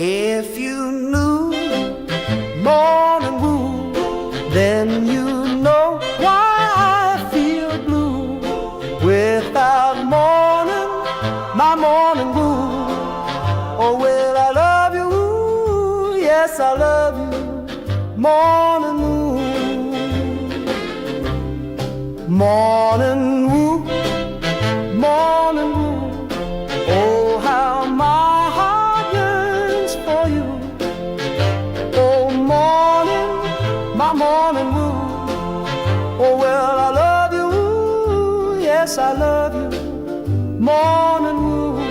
If you knew morning wood, then you know why I feel blue. Without morning, my morning wood. Oh, well, I love you, yes, I love you, morning wood. Morning wood, morning wood. Oh, how my heart yearns for you. Oh, morning, my morning wood. Oh, well, I love you, yes, I love you, morning wood.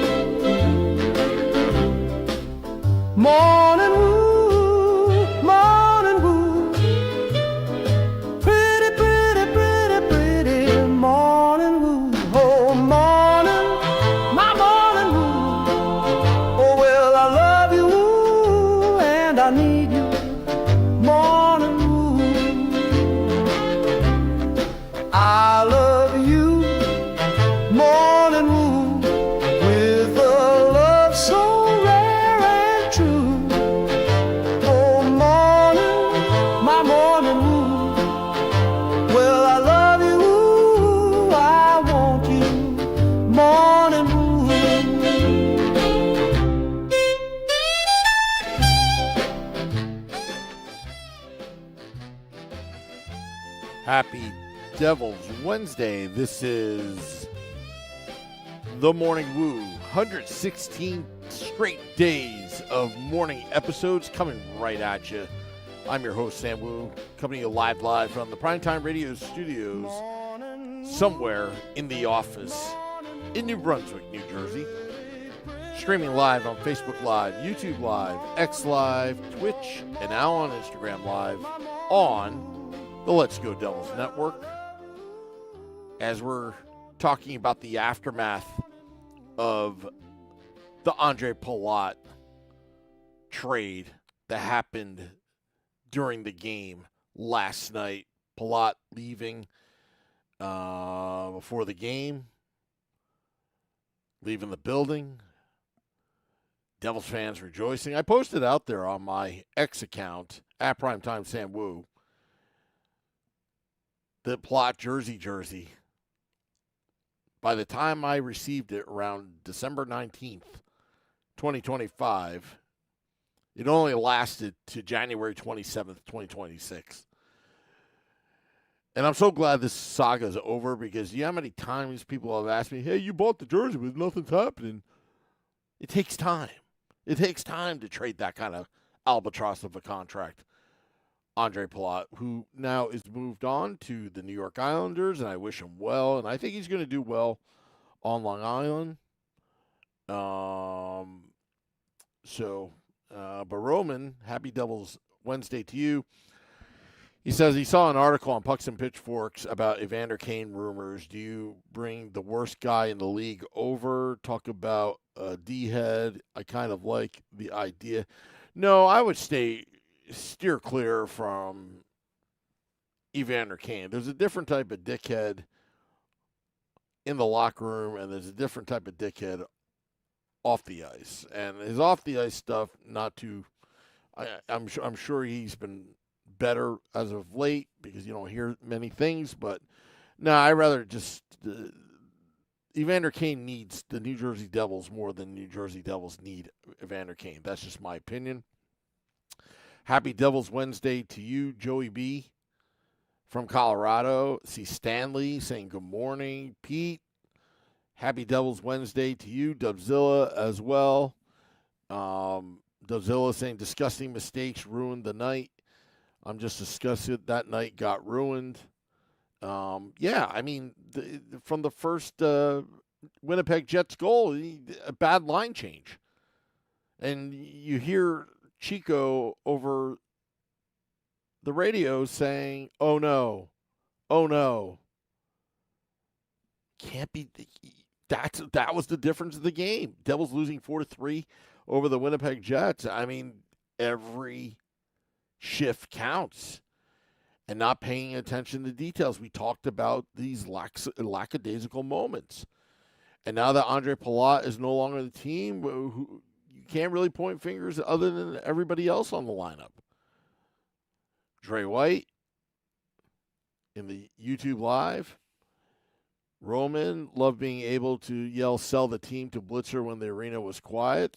Morning wood, morning wood. Pretty, pretty, pretty, pretty morning wood. Oh, morning, my morning wood. Oh, well, I love you and I need you, morning wood. I love you, morning wood, with a love so rare and true. Oh, morning, my morning wood. Well, I love you, I want you, morning wood. Happy Devil's Wednesday. This is The Morning Woo. 116 straight days of morning episodes coming right at you. I'm your host, Sam Woo, coming to you live from the Primetime Radio Studios somewhere in the office in New Brunswick, New Jersey. Streaming live on Facebook Live, YouTube Live, X Live, Twitch, and now on Instagram Live on the Let's Go Devils Network. As we're talking about the aftermath of the Andre Palat trade that happened during the game last night. Palat leaving before the game, leaving the building. Devils fans rejoicing. I posted out there on my X account, at Primetime Sam Woo, the Palat jersey. By the time I received it around December 19th, 2025, it only lasted to January 27th, 2026. And I'm so glad this saga is over, because you know how many times people have asked me, hey, you bought the jersey, but nothing's happening. It takes time. It takes time to trade that kind of albatross of a contract. Andre Palat, who now is moved on to the New York Islanders, and I wish him well, and I think he's going to do well on Long Island. But Roman, happy Devils Wednesday to you. He says he saw an article on Pucks and Pitchforks about Evander Kane rumors. Do you bring the worst guy in the league over? Talk about a D-head. I kind of like the idea. No, I would steer clear from Evander Kane. There's a different type of dickhead in the locker room, and there's a different type of dickhead off the ice. And his off the ice stuff, not too. I'm sure he's been better as of late, because you don't hear many things. But no, I rather just Evander Kane needs the New Jersey Devils more than New Jersey Devils need Evander Kane. That's just my opinion. Happy Devils Wednesday to you, Joey B. from Colorado. See Stanley saying good morning. Pete, happy Devils Wednesday to you. Dubzilla as well. Dubzilla saying disgusting mistakes ruined the night. I'm just disgusted that night got ruined. Yeah, I mean, from the first Winnipeg Jets goal, a bad line change. And you hear Chico over the radio saying, oh no, can't be. That was the difference of the game. Devils losing 4-3 over the Winnipeg Jets. I mean, every shift counts. and not paying attention to details. We talked about these lackadaisical moments. And now that Andre Palat is no longer the team, you can't really point fingers other than everybody else on the lineup. Dre White in the YouTube Live. Roman loved being able to yell, "Sell the team" to Blitzer when the arena was quiet.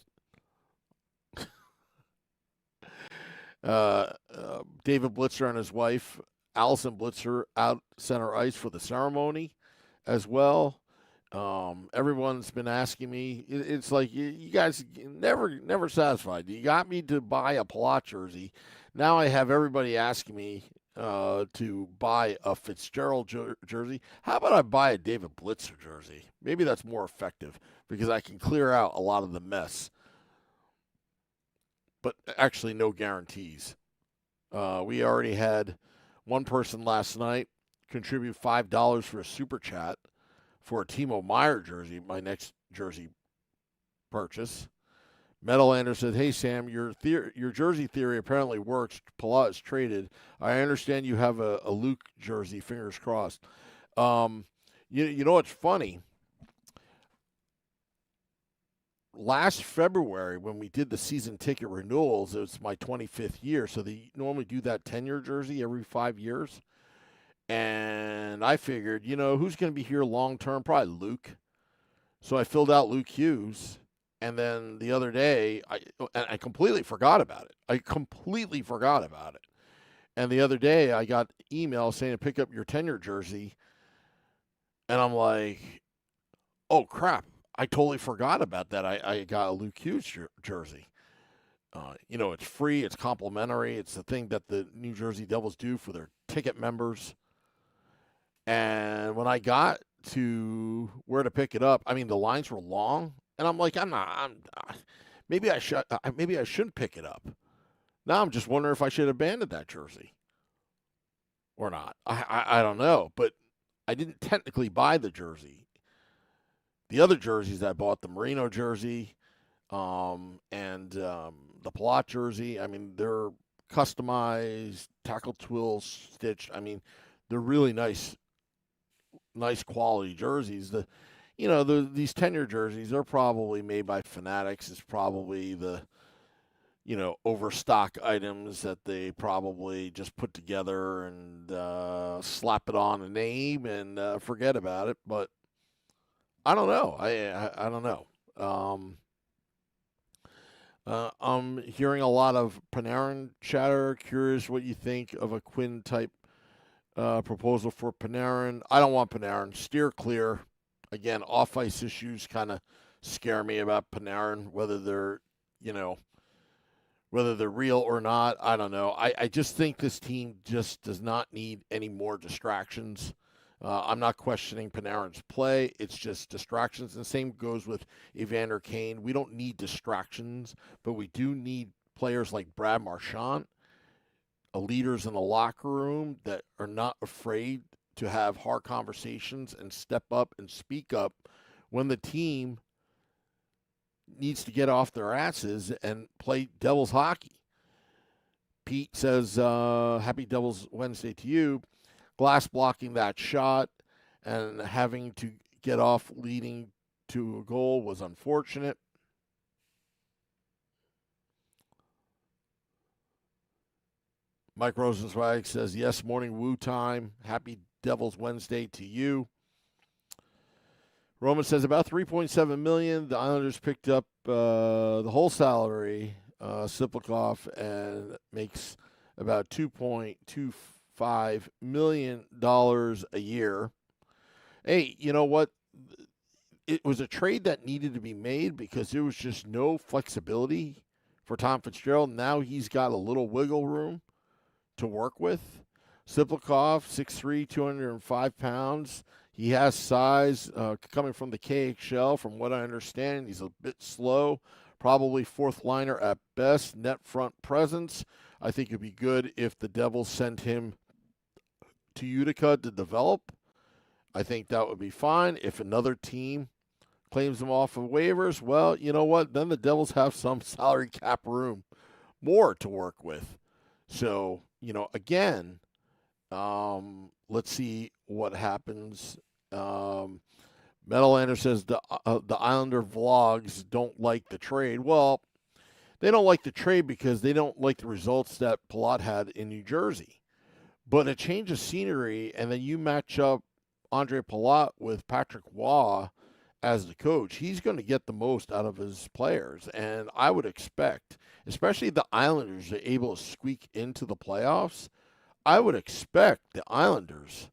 David Blitzer and his wife, Allison Blitzer, out center ice for the ceremony as well. Everyone's been asking me. It's like you guys never satisfied. You got me to buy a Palat jersey. Now I have everybody asking me to buy a Fitzgerald jersey. How about I buy a David Blitzer jersey? Maybe that's more effective because I can clear out a lot of the mess. But actually, no guarantees. We already had one person last night contribute $5 for a super chat for a Timo Meyer jersey, my next jersey purchase. Metalander said, "Hey Sam, your jersey theory apparently works. Palat is traded. I understand you have a Luke jersey. Fingers crossed." You know what's funny? Last February, when we did the season ticket renewals, it was my 25th year. So they normally do that 10-year jersey every 5 years. And I figured, who's going to be here long term? Probably Luke. So I filled out Luke Hughes. And then the other day, I completely forgot about it. And the other day, I got email saying to pick up your 10-year jersey. And I'm like, oh, crap. I totally forgot about that. I got a Luke Hughes jersey. It's free. It's complimentary. It's the thing that the New Jersey Devils do for their ticket members. And when I got to where to pick it up, the lines were long. And I'm like, maybe I shouldn't pick it up. Now I'm just wondering if I should abandon that jersey or not. I don't know. But I didn't technically buy the jersey. The other jerseys I bought, the Merino jersey and the Palat jersey, they're customized, tackle twill stitched. They're really nice quality jerseys. These 10-year jerseys, they're probably made by Fanatics. It's probably the, overstock items that they probably just put together and slap it on a name and forget about it. But I don't know. I don't know. I'm hearing a lot of Panarin chatter. Curious what you think of a Quinn-type proposal for Panarin. I don't want Panarin. Steer clear. Again, off-ice issues kind of scare me about Panarin, whether they're real or not. I don't know. I just think this team just does not need any more distractions. I'm not questioning Panarin's play. It's just distractions. And the same goes with Evander Kane. We don't need distractions, but we do need players like Brad Marchand, leaders in the locker room that are not afraid to have hard conversations and step up and speak up when the team needs to get off their asses and play Devils hockey. Pete says, happy Devils Wednesday to you. Glass blocking that shot and having to get off leading to a goal was unfortunate. Mike Rosenzweig says, yes, morning woo time. Happy Devils Wednesday to you. Roman says about $3.7 million. The Islanders picked up the whole salary, Tsyplakov, and makes about $2.25 million a year. Hey, you know what? It was a trade that needed to be made because there was just no flexibility for Tom Fitzgerald. Now he's got a little wiggle room to work with. Tsyplakov, 6'3", 205 pounds. He has size coming from the KHL. From what I understand, he's a bit slow, probably fourth liner at best, net front presence. I think it'd be good if the Devils sent him to Utica to develop. I think that would be fine. If another team claims him off of waivers, well, you know what? Then the Devils have some salary cap room, more to work with. So, again, Let's see what happens. Metalhander says the Islander vlogs don't like the trade. Well, they don't like the trade because they don't like the results that Palat had in New Jersey. But a change of scenery, and then you match up Andre Palat with Patrick Waugh as the coach, he's going to get the most out of his players. And I would expect, especially the Islanders are able to squeak into the playoffs, I would expect the Islanders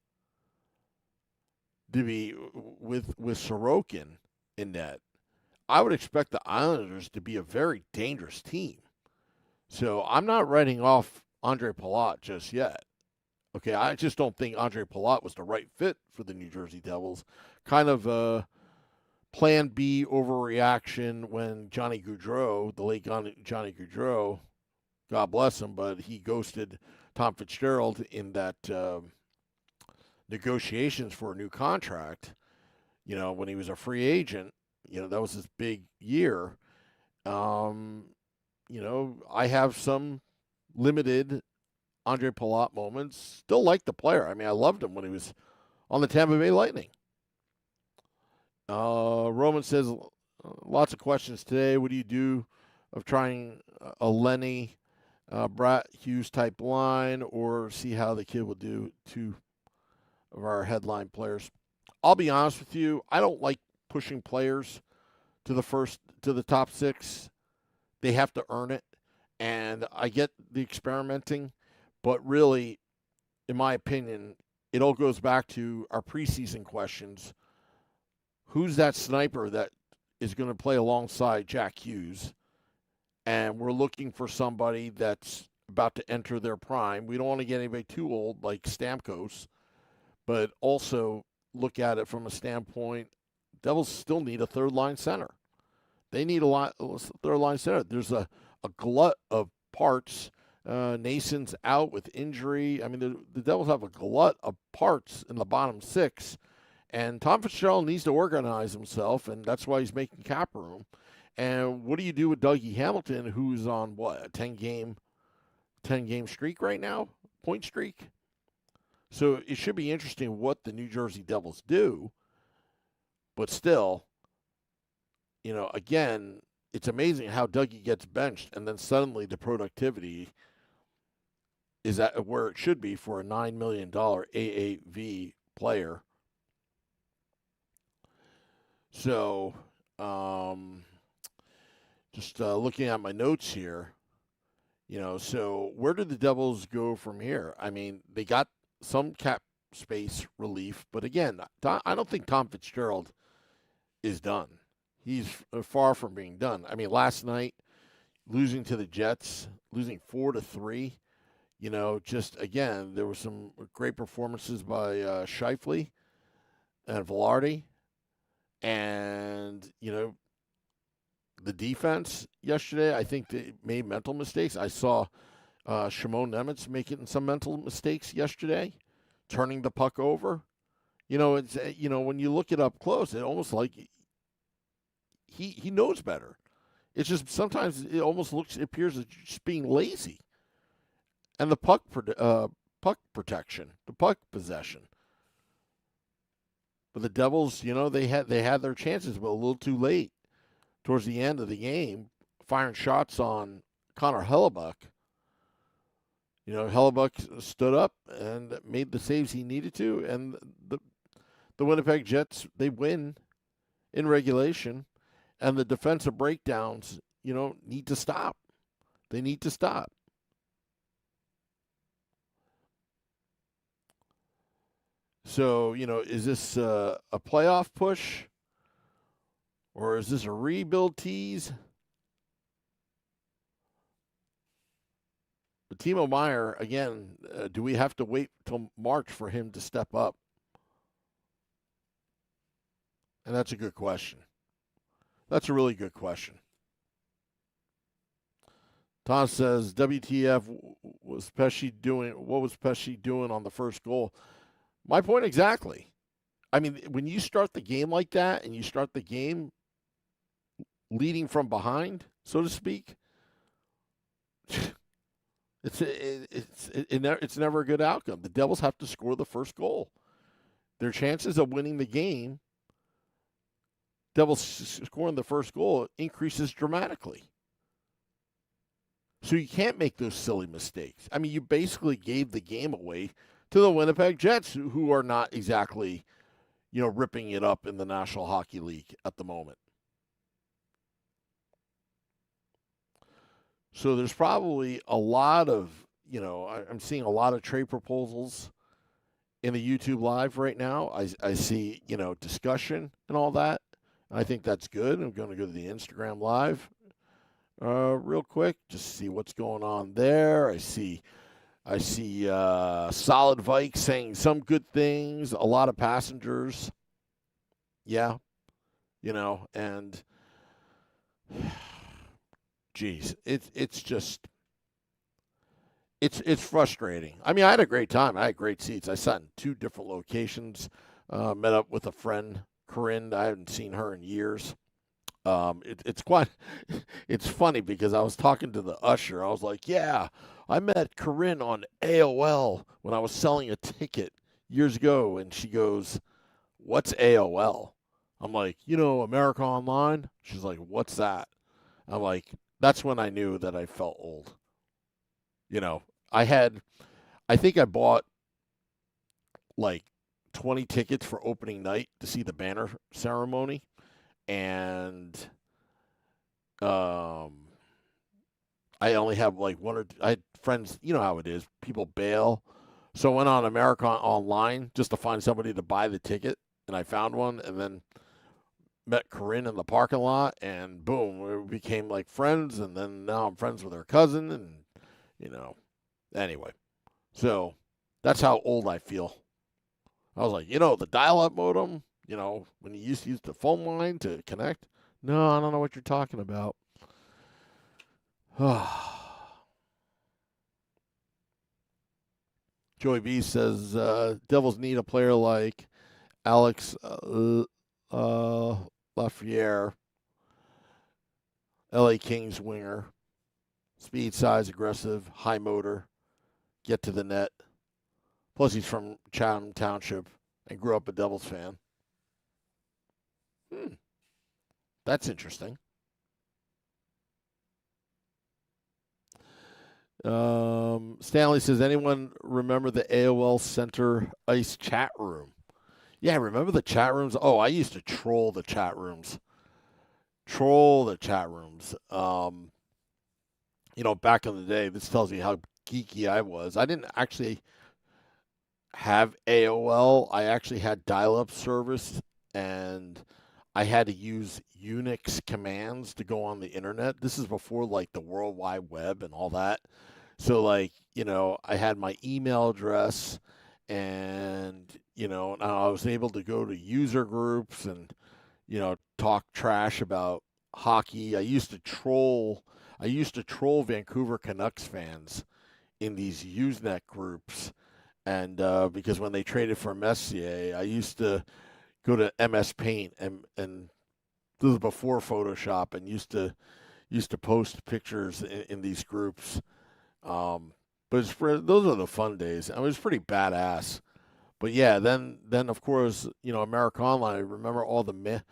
to be with Sorokin in net. I would expect the Islanders to be a very dangerous team. So I'm not writing off Andre Palat just yet. Okay, I just don't think Andre Palat was the right fit for the New Jersey Devils. Kind of a plan B overreaction when Johnny Gaudreau, the late Johnny Gaudreau, God bless him, but he ghosted Tom Fitzgerald in that negotiations for a new contract, when he was a free agent. That was his big year. I have some limited Andre Palat moments. Still like the player. I mean, I loved him when he was on the Tampa Bay Lightning. Roman says, lots of questions today. What do you do of trying a Lenny, Brett Hughes type line, or see how the kid will do two of our headline players? I'll be honest with you. I don't like pushing players to the top six. They have to earn it. And I get the experimenting, but really, in my opinion, it all goes back to our preseason questions. Who's that sniper that is going to play alongside Jack Hughes? And we're looking for somebody that's about to enter their prime. We don't want to get anybody too old like Stamkos, but also look at it from a standpoint, Devils still need a third-line center. They need a third-line center. There's a glut of parts. Nason's out with injury. I mean, the Devils have a glut of parts in the bottom six. And Tom Fitzgerald needs to organize himself, and that's why he's making cap room. And what do you do with Dougie Hamilton, who's on, a 10-game streak right now? Point streak? So it should be interesting what the New Jersey Devils do. But still, again, it's amazing how Dougie gets benched, and then suddenly the productivity is at where it should be for a $9 million AAV player. So, just looking at my notes here, so where did the Devils go from here? I mean, they got some cap space relief, but again, I don't think Tom Fitzgerald is done. He's far from being done. I mean, last night, losing to the Jets, losing 4-3, just again, there were some great performances by Scheifele and Velarde. And, the defense yesterday, I think they made mental mistakes. I saw Shimon Nemitz making some mental mistakes yesterday, turning the puck over. It's when you look it up close, it almost like he knows better. It's just sometimes it almost appears as just being lazy. And the puck protection, the puck possession. But the Devils, they had their chances, but a little too late towards the end of the game, firing shots on Connor Hellebuck. Hellebuck stood up and made the saves he needed to, and the Winnipeg Jets, they win in regulation, and the defensive breakdowns, need to stop. They need to stop. So, is this a playoff push? Or is this a rebuild tease? But Timo Meier, again, do we have to wait till March for him to step up? And that's a good question. That's a really good question. Tom says, WTF was Pesce doing? What was Pesce doing on the first goal? My point exactly. I mean, when you start the game like that and you start the game leading from behind, so to speak, It's never a good outcome. The Devils have to score the first goal. Their chances of winning the game, Devils scoring the first goal, increases dramatically. So you can't make those silly mistakes. I mean, you basically gave the game away to the Winnipeg Jets, who are not exactly, ripping it up in the National Hockey League at the moment. So there's probably a lot of, I'm seeing a lot of trade proposals in the YouTube Live right now. I see, discussion and all that. I think that's good. I'm going to go to the Instagram Live real quick, just see what's going on there. I see Solid Vike saying some good things, a lot of passengers. Yeah, and geez, it's just it's frustrating. I mean, I had a great time. I had great seats. I sat in 2 different locations. Met up with a friend, Corinne. I haven't seen her in years. It's funny because I was talking to the usher. I was like, yeah, I met Corinne on AOL when I was selling a ticket years ago. And she goes, what's AOL? I'm like, America Online. She's like, what's that? I'm like, that's when I knew that I felt old. I think I bought like 20 tickets for opening night to see the banner ceremony. And I only have like I had friends, you know how it is, people bail. So I went on America Online just to find somebody to buy the ticket, and I found one, and then met Corinne in the parking lot, and boom, we became like friends, and then now I'm friends with her cousin, and anyway. So that's how old I feel. I was like, the dial-up modem, when you used to use the phone line to connect. No, I don't know what you're talking about. Joey B says, Devils need a player like Alex Lafreniere, LA Kings winger. Speed, size, aggressive, high motor, get to the net. Plus, he's from Chatham Township and grew up a Devils fan. That's interesting. Stanley says, anyone remember the AOL Center Ice chat room? Yeah, remember the chat rooms? Oh, I used to troll the chat rooms. Back in the day, this tells you how geeky I was. I didn't actually have AOL. I actually had dial-up service, and I had to use Unix commands to go on the internet. This is before like the World Wide Web and all that. So I had my email address, and I was able to go to user groups and talk trash about hockey. I used to troll Vancouver Canucks fans in these Usenet groups, and because when they traded for Messier, I used to go to MS Paint, and this was before Photoshop, and used to post pictures in these groups. But those are the fun days. I mean, it was pretty badass. But yeah, then of course, America Online. I remember all the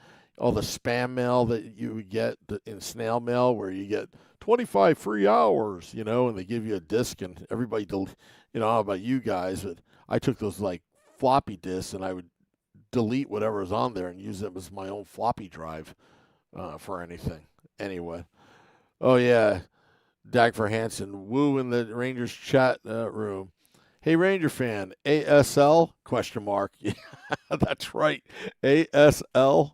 spam mail that you would get in snail mail, where you get 25 free hours, and they give you a disc, and everybody, I don't know about you guys, but I took those like floppy disks, and I would delete whatever was on there and use them as my own floppy drive for anything. Anyway, oh yeah, Dagfer Hansen, woo in the Rangers chat room. Hey, Ranger fan, ASL? Question mark. Yeah, that's right, ASL.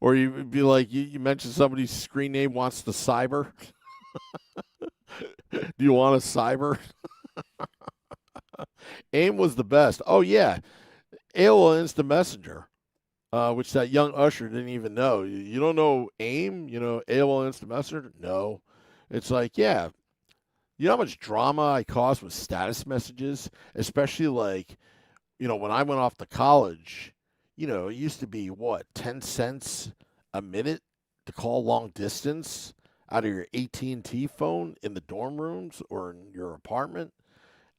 Or you'd be like, you mentioned somebody's screen name wants to cyber. Do you want a cyber? AIM was the best. Oh, yeah. AOL Instant Messenger, which that young usher didn't even know. You don't know AIM? AOL Instant Messenger? No. It's like, yeah. You know how much drama I caused with status messages? Especially when I went off to college, it used to be, 10 cents a minute to call long distance out of your AT&T phone in the dorm rooms or in your apartment,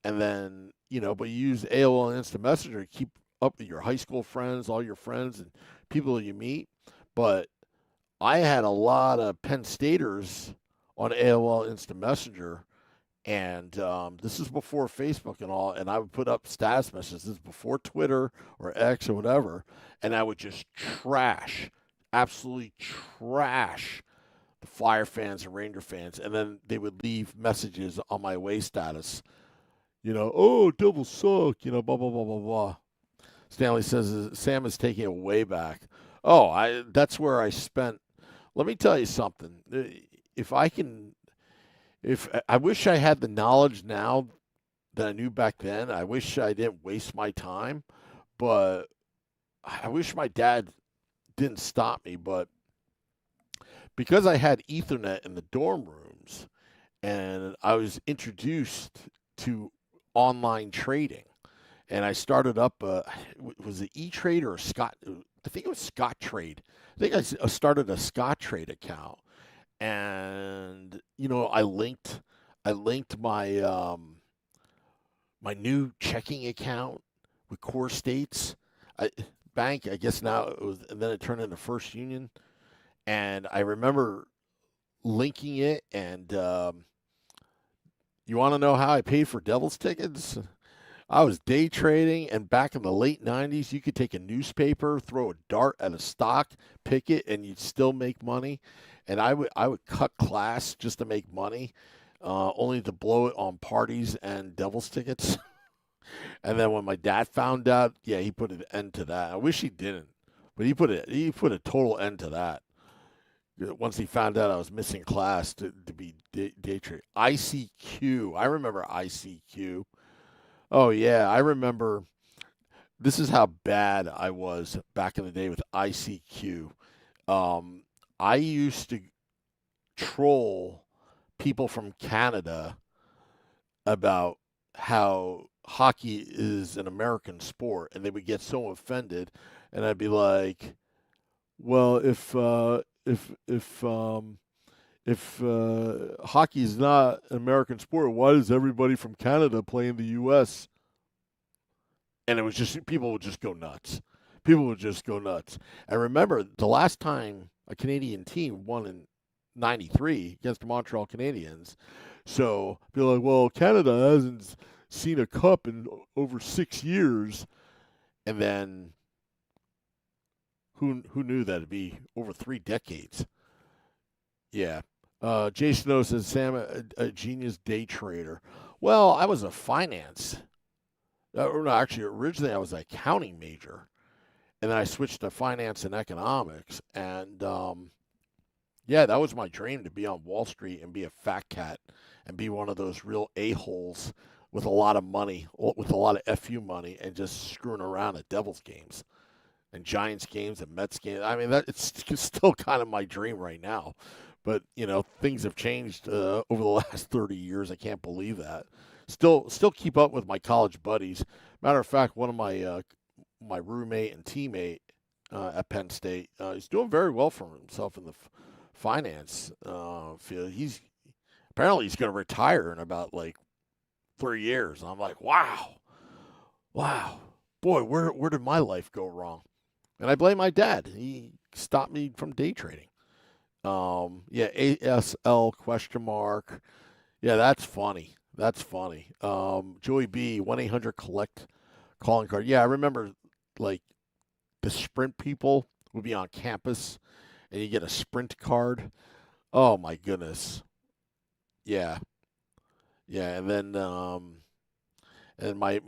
and then but you use AOL Instant Messenger to keep up with your high school friends, all your friends and people you meet. But I had a lot of Penn Staters on AOL Instant Messenger, and this is before Facebook and all, and I would put up status messages. This is before Twitter or X or whatever, and I would just absolutely trash the Flyer fans and Ranger fans, and then they would leave messages on my away status. Oh, Devils suck, blah, blah, blah, blah, blah. Stanley says Sam is taking it way back. Oh, that's where I spent. Let me tell you something. If I wish I had the knowledge now that I knew back then. I wish I didn't waste my time, but I wish my dad didn't stop me. But because I had Ethernet in the dorm rooms, and I was introduced to online trading, and I started up. Was it E-Trade or Scott? I think it was Scott Trade. I think I started a Scott Trade account, and I linked my my new checking account with Core States Bank. I guess now it was, and then it turned into First Union. And I remember linking it, and you want to know how I paid for Devils tickets? I was day trading, and back in the late 90s, you could take a newspaper, throw a dart at a stock, pick it, and you'd still make money. And I would cut class just to make money, only to blow it on parties and Devils tickets. And then when my dad found out, yeah, he put an end to that. I wish he didn't, but he put a total end to that. Once he found out I was missing class to be day trade. ICQ. I remember ICQ. Oh, yeah. I remember. This is how bad I was back in the day with ICQ. I used to troll people from Canada about how hockey is an American sport, and they would get so offended, and I'd be like, well, if hockey is not an American sport, why does everybody from Canada play in the U.S.? And it was just, people would just go nuts. People would just go nuts. And remember, the last time a Canadian team won in '93 against the Montreal Canadiens, so be like, well, Canada hasn't seen a cup in over 6 years, and then who knew that it'd be over 3 decades? Yeah. Jason O says, Sam, a genius day trader. Well, I was a finance. No, actually, originally I was an accounting major, and then I switched to finance and economics. And yeah, that was my dream, to be on Wall Street and be a fat cat and be one of those real a-holes with a lot of money, with a lot of FU money, and just screwing around at Devils games and Giants games and Mets games. I mean, it's still kind of my dream right now. But, things have changed over the last 30 years. I can't believe that. Still keep up with my college buddies. Matter of fact, one of my roommate and teammate at Penn State, he's doing very well for himself in the finance field. He's going to retire in about 3 years. And I'm like, wow, boy, where did my life go wrong? And I blame my dad. He stopped me from day trading. Yeah, ASL question mark. Yeah, that's funny. Joey B, 1-800-COLLECT calling card. Yeah, I remember the Sprint people would be on campus and you get a Sprint card. Oh my goodness. Yeah. Yeah, and then and my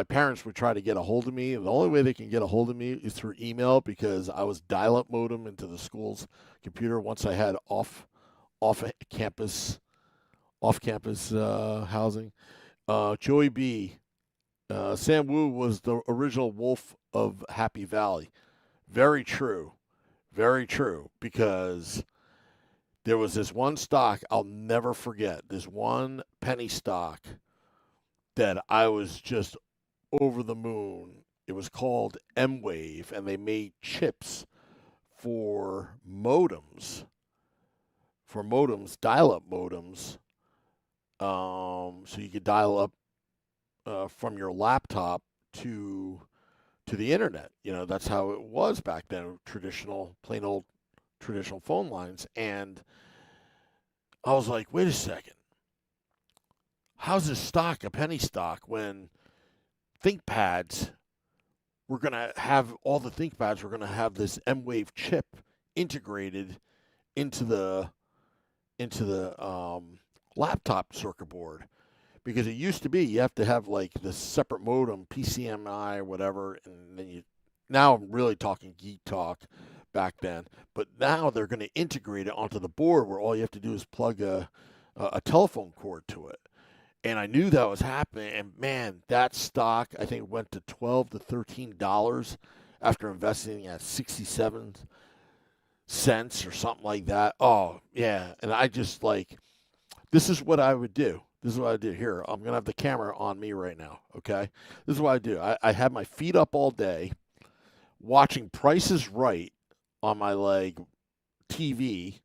parents would try to get a hold of me, and the only way they can get a hold of me is through email, because I was dial-up modem into the school's computer once I had off campus housing. Joey B, Sam Wu was the original wolf of Happy Valley. Very true, because there was this one stock I'll never forget. This one penny stock that I was just over the moon. It was called M-Wave, and they made chips for modems for modems, dial-up modems, so you could dial up from your laptop to the internet. That's how it was back then, plain old traditional phone lines. And I was like, wait a second. How's this stock a penny stock when ThinkPads, all the ThinkPads were going to have this M-Wave chip integrated into the laptop circuit board? Because it used to be you have to have like this separate modem, PCMI or whatever, and then now I'm really talking geek talk back then, but now they're going to integrate it onto the board where all you have to do is plug a telephone cord to it. And I knew that was happening, and man, that stock I think went to $12 to $13 after investing at 67 cents or something like that. Oh yeah, and I just this is what I would do. This is what I do. Here, I'm going to have the camera on me right now, okay? This is what I do. I have my feet up all day watching Price is Right on my TV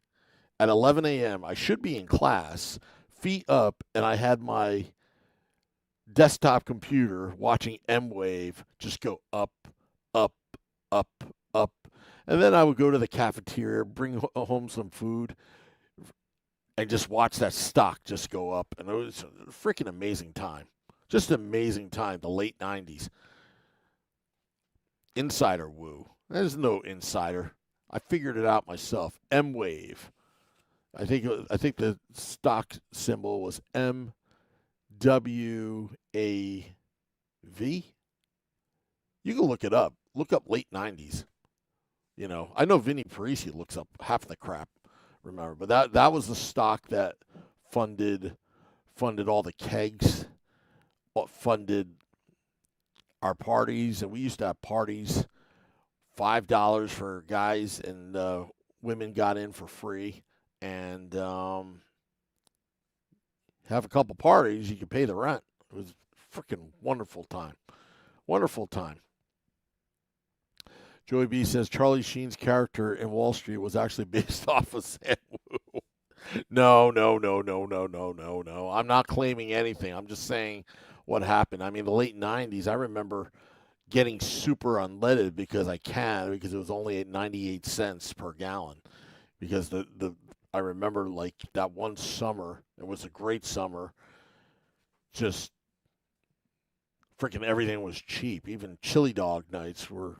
at 11 a.m. I should be in class, feet up, and I had my desktop computer watching M-Wave just go up, up, up, up. And then I would go to the cafeteria, bring home some food, and just watch that stock just go up. And it was a freaking amazing time. Just an amazing time, the late 90s. Insider woo. There's no insider. I figured it out myself. M-Wave. I think the stock symbol was MWAV. You can look it up. Look up late 90s. I know Vinny Parisi looks up half the crap. Remember, but that was the stock that funded all the kegs, funded our parties, and we used to have parties, $5 for guys, and women got in for free, and have a couple parties, you could pay the rent. It was a freaking wonderful time. Wonderful time. Joey B says Charlie Sheen's character in Wall Street was actually based off of Sam Wu. No. I'm not claiming anything. I'm just saying what happened. I mean, the late 90s, I remember getting super unleaded because it was only at 98 cents per gallon. Because I remember that one summer, it was a great summer, just freaking everything was cheap. Even chili dog nights were.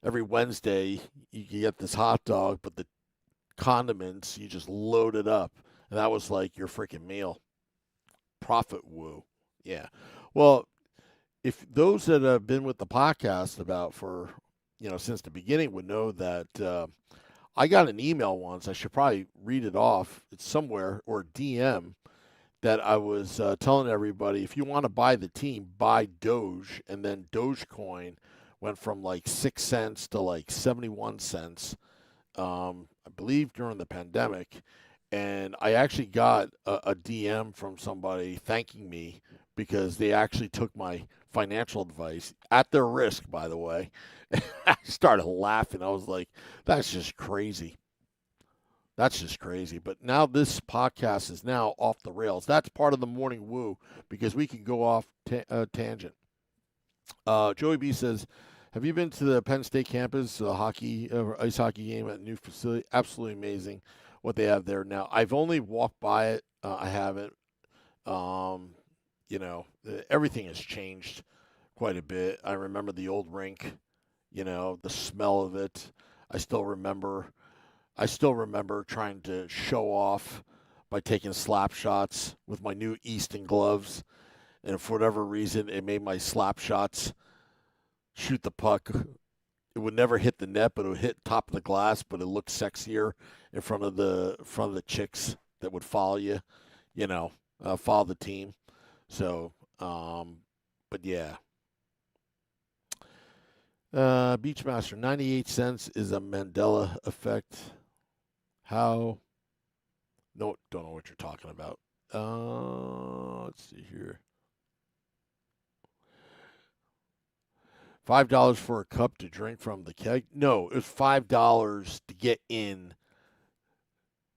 Every Wednesday, you get this hot dog, but the condiments, you just load it up. And that was like your freaking meal. Profit woo. Yeah. Well, if those that have been with the podcast since the beginning would know that I got an email once. I should probably read it off. It's somewhere, or DM, that I was telling everybody, if you want to buy the team, buy Doge, and then Dogecoin went from 6 cents to 71 cents, I believe during the pandemic. And I actually got a DM from somebody thanking me because they actually took my financial advice at their risk, by the way. I started laughing. I was like, that's just crazy. That's just crazy. But now this podcast is now off the rails. That's part of the morning woo because we can go off tangent. Joey B says, have you been to the Penn State campus, ice hockey game at a new facility? Absolutely amazing what they have there now. I've only walked by it. I haven't. Everything has changed quite a bit. I remember the old rink, the smell of it. I still remember trying to show off by taking slap shots with my new Easton gloves. And for whatever reason, it made my slap shots shoot the puck. It would never hit the net, but it would hit top of the glass, but it looked sexier in front of the chicks that would follow you, follow the team. So, but yeah. Beachmaster, 98 cents is a Mandela effect. How? No, don't know what you're talking about. Let's see here. $5 for a cup to drink from the keg? No, it was $5 to get in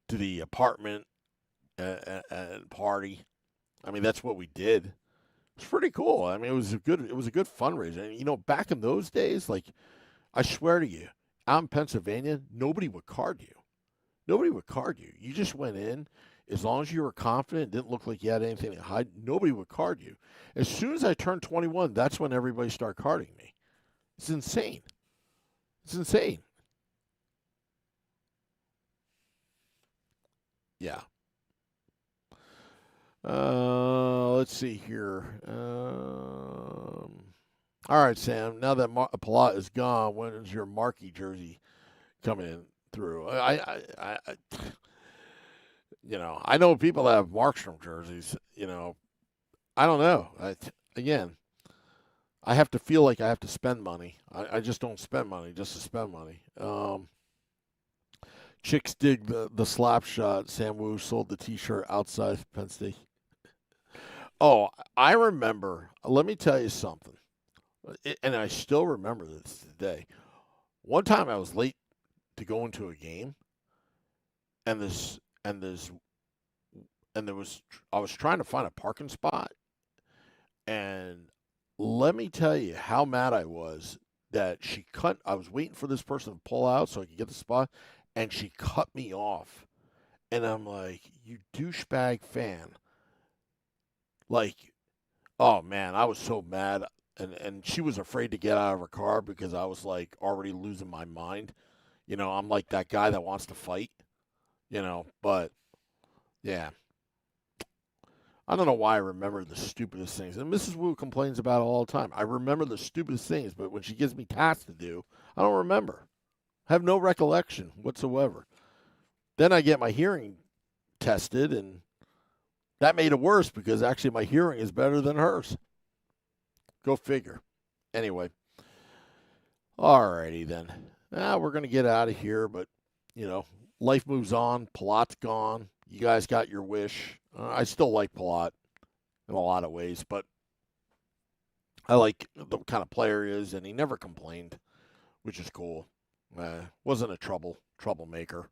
to the apartment and party. I mean, that's what we did. It's pretty cool. I mean, it was a good fundraiser. And, you know, back in those days, like, I swear to you, out in Pennsylvania, nobody would card you. Nobody would card you. You just went in. As long as you were confident, didn't look like you had anything to hide, nobody would card you. As soon as I turned 21, that's when everybody started carding me. It's insane. It's insane. Yeah. Let's see here. All right, Sam. Now that Palat is gone, when is your Markey jersey coming in through? I know people that have Markstrom jerseys. I don't know. Again, I have to feel like I have to spend money. I just don't spend money just to spend money. Chicks dig the slap shot. Sam Wu sold the T-shirt outside Penn State. Oh, I remember. Let me tell you something. And I still remember this today. One time I was late to go into a game, and I was trying to find a parking spot, and let me tell you how mad I was that I was waiting for this person to pull out so I could get the spot, and she cut me off. And I'm like, you douchebag fan. Like, oh man, I was so mad. And she was afraid to get out of her car because I was like already losing my mind. I'm like that guy that wants to fight, but yeah. I don't know why I remember the stupidest things. And Mrs. Wu complains about it all the time. I remember the stupidest things, but when she gives me tasks to do, I don't remember. I have no recollection whatsoever. Then I get my hearing tested, and that made it worse because actually my hearing is better than hers. Go figure. Anyway. Alrighty then. We're going to get out of here, but, life moves on. Palat's gone. You guys got your wish. I still like Palat in a lot of ways, but I like the kind of player he is, and he never complained, which is cool. Wasn't a troublemaker.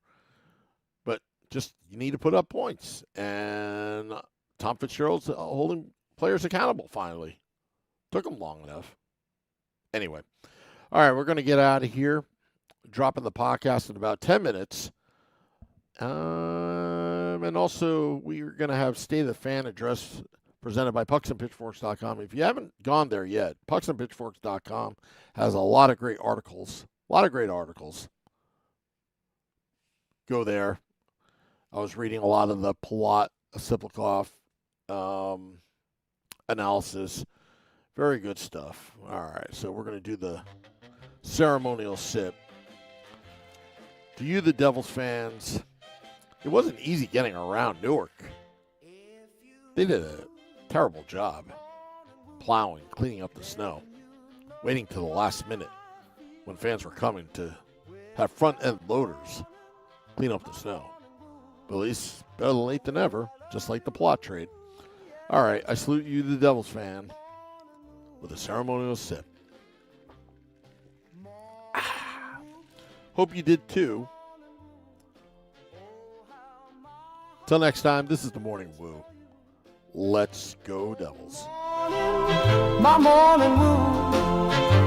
But just, you need to put up points. And Tom Fitzgerald's holding players accountable finally. Took him long enough. Anyway. All right, we're going to get out of here. Dropping the podcast in about 10 minutes. And also, we're going to have State of the Fan address presented by pucksandpitchforks.com. If you haven't gone there yet, pucksandpitchforks.com has a lot of great articles. Go there. I was reading a lot of the Palat, Tsyplakov analysis. Very good stuff. All right, so we're going to do the ceremonial sip. To you, the Devils fans, it wasn't easy getting around Newark. They did a terrible job plowing, cleaning up the snow, waiting to the last minute when fans were coming to have front-end loaders clean up the snow. But at least better late than never, just like the Palat trade. All right, I salute you, the Devils fan, with a ceremonial sip. Hope you did too. Till next time, this is the Morning Woo. Let's go, Devils. My morning woo.